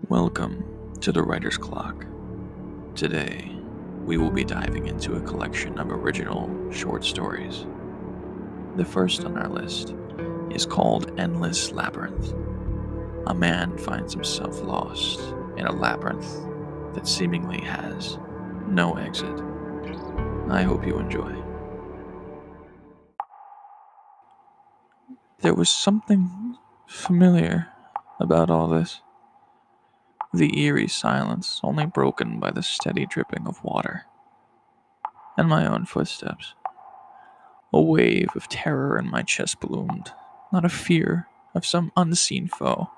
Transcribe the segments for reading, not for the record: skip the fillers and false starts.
Welcome to the Writer's Clock. Today, we will be diving into a collection of original short stories. The first on our list is called Endless Labyrinth. A man finds himself lost in a labyrinth that seemingly has no exit. I hope you enjoy. There was something familiar about all this. The eerie silence only broken by the steady dripping of water and my own footsteps. A wave of terror in my chest bloomed, not of fear of some unseen foe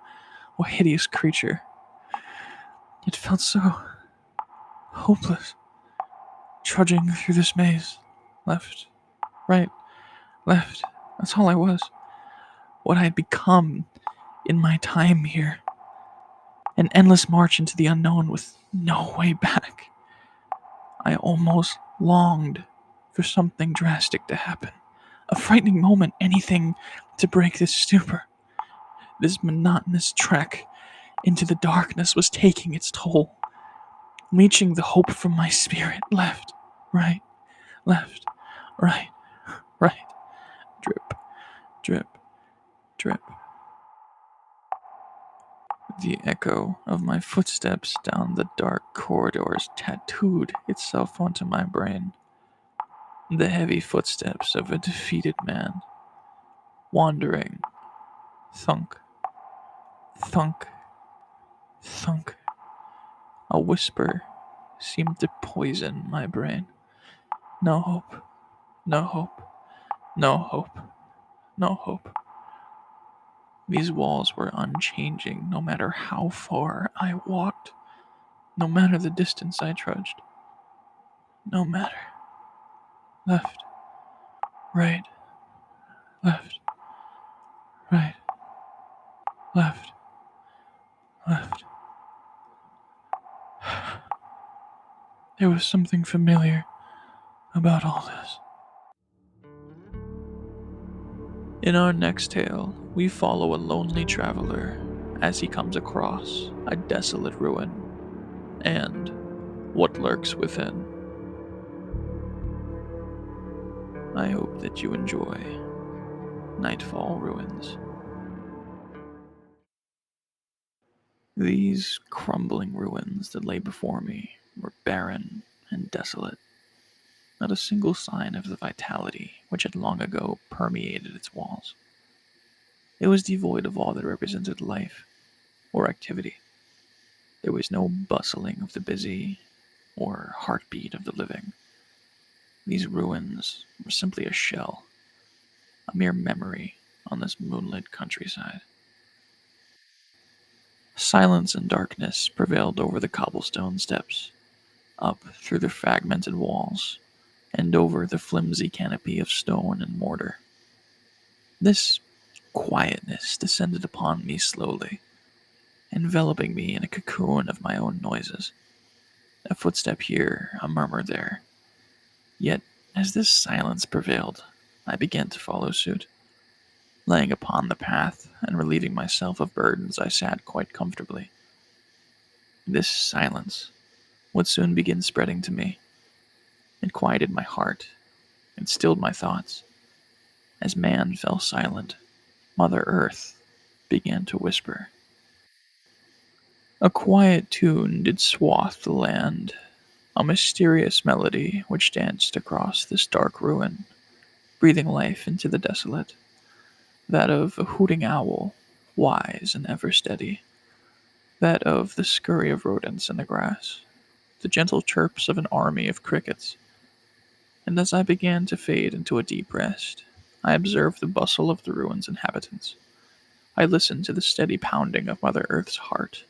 or hideous creature. It felt so hopeless, trudging through this maze. Left, right, left. That's all I was. What I had become in my time here. An endless march into the unknown with no way back. I almost longed for something drastic to happen. A frightening moment, anything to break this stupor. This monotonous trek into the darkness was taking its toll, leeching the hope from my spirit. Left, right, left, right, right. Drip, drip, drip. The echo of my footsteps down the dark corridors tattooed itself onto my brain. The heavy footsteps of a defeated man, wandering. Thunk, thunk, thunk. A whisper seemed to poison my brain. No hope, no hope, no hope, no hope. These walls were unchanging no matter how far I walked, no matter the distance I trudged. No matter. Left, right, left, right, left, left. There was something familiar about all this. In our next tale, we follow a lonely traveler as he comes across a desolate ruin and what lurks within. I hope that you enjoy Nightfall Ruins. These crumbling ruins that lay before me were barren and desolate. Not a single sign of the vitality which had long ago permeated its walls. It was devoid of all that represented life or activity. There was no bustling of the busy or heartbeat of the living. These ruins were simply a shell, a mere memory on this moonlit countryside. Silence and darkness prevailed over the cobblestone steps, up through the fragmented walls, and over the flimsy canopy of stone and mortar. This quietness descended upon me slowly, enveloping me in a cocoon of my own noises. A footstep here, a murmur there. Yet, as this silence prevailed, I began to follow suit. Laying upon the path and relieving myself of burdens, I sat quite comfortably. This silence would soon begin spreading to me. It quieted my heart and stilled my thoughts. As man fell silent, Mother Earth began to whisper. A quiet tune did swathe the land, a mysterious melody which danced across this dark ruin, breathing life into the desolate, that of a hooting owl, wise and ever steady, that of the scurry of rodents in the grass, the gentle chirps of an army of crickets. And as I began to fade into a deep rest, I observed the bustle of the ruin's inhabitants. I listened to the steady pounding of Mother Earth's heart.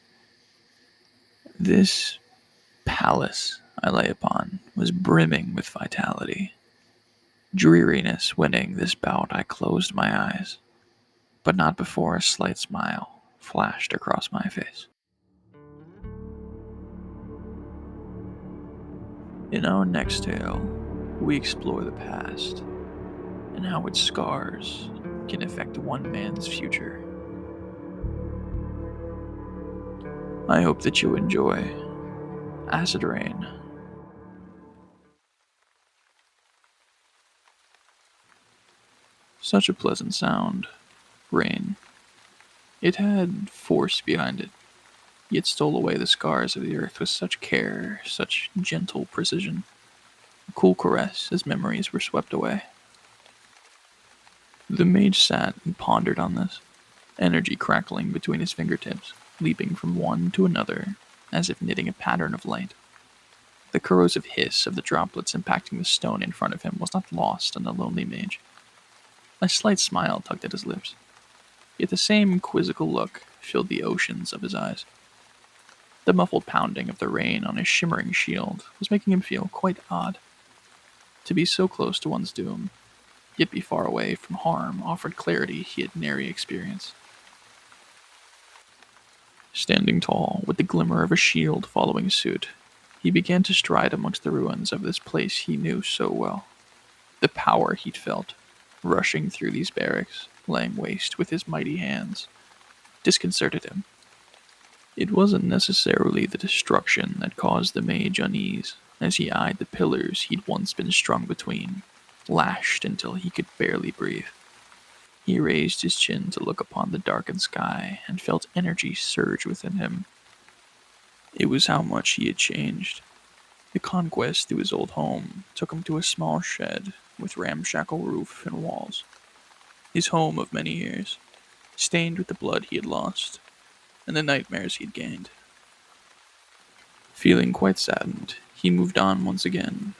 This palace I lay upon was brimming with vitality. Dreariness winning this bout, I closed my eyes, but not before a slight smile flashed across my face. In our next tale, we explore the past and how its scars can affect one man's future. I hope that you enjoy Acid Rain. Such a pleasant sound. Rain. It had force behind it, yet stole away the scars of the earth with such care, such gentle precision. A cool caress as memories were swept away. The mage sat and pondered on this, energy crackling between his fingertips, leaping from one to another, as if knitting a pattern of light. The corrosive hiss of the droplets impacting the stone in front of him was not lost on the lonely mage. A slight smile tugged at his lips, yet the same quizzical look filled the oceans of his eyes. The muffled pounding of the rain on his shimmering shield was making him feel quite odd. To be so close to one's doom, yet be far away from harm, offered clarity he had nary experienced. Standing tall, with the glimmer of a shield following suit, he began to stride amongst the ruins of this place he knew so well. The power he'd felt, rushing through these barracks, laying waste with his mighty hands, disconcerted him. It wasn't necessarily the destruction that caused the mage unease, as he eyed the pillars he'd once been strung between, lashed until he could barely breathe. He raised his chin to look upon the darkened sky and felt energy surge within him. It was how much he had changed. The conquest to his old home took him to a small shed with ramshackle roof and walls. His home of many years, stained with the blood he had lost and the nightmares he'd gained. Feeling quite saddened, he moved on once again.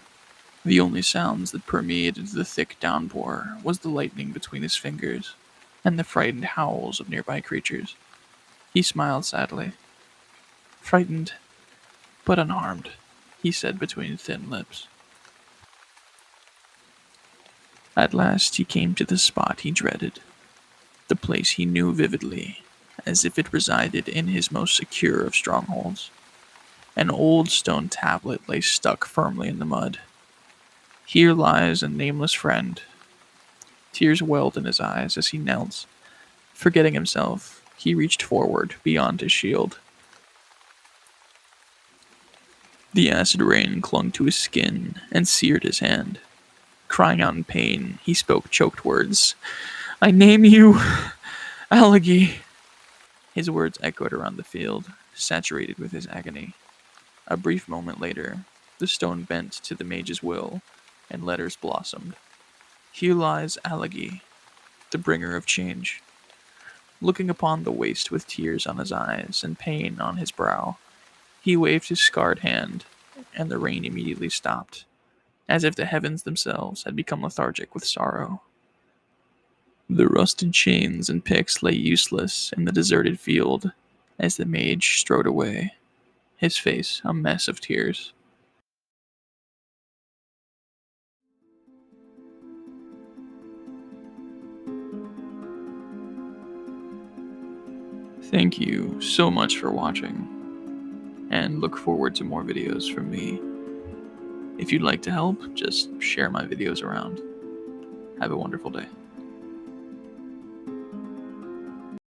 The only sounds that permeated the thick downpour was the lightning between his fingers and the frightened howls of nearby creatures. He smiled sadly. Frightened, but unharmed, he said between thin lips. At last he came to the spot he dreaded, the place he knew vividly, as if it resided in his most secure of strongholds. An old stone tablet lay stuck firmly in the mud. Here lies a nameless friend. Tears welled in his eyes as he knelt. Forgetting himself, he reached forward beyond his shield. The acid rain clung to his skin and seared his hand. Crying out in pain, he spoke choked words. "I name you Alagi." His words echoed around the field, saturated with his agony. A brief moment later, the stone bent to the mage's will, and letters blossomed. Here lies Alagi, the bringer of change. Looking upon the waste with tears on his eyes and pain on his brow, he waved his scarred hand, and the rain immediately stopped, as if the heavens themselves had become lethargic with sorrow. The rusted chains and picks lay useless in the deserted field as the mage strode away, his face a mess of tears. Thank you so much for watching, and look forward to more videos from me. If you'd like to help, just share my videos around. Have a wonderful day.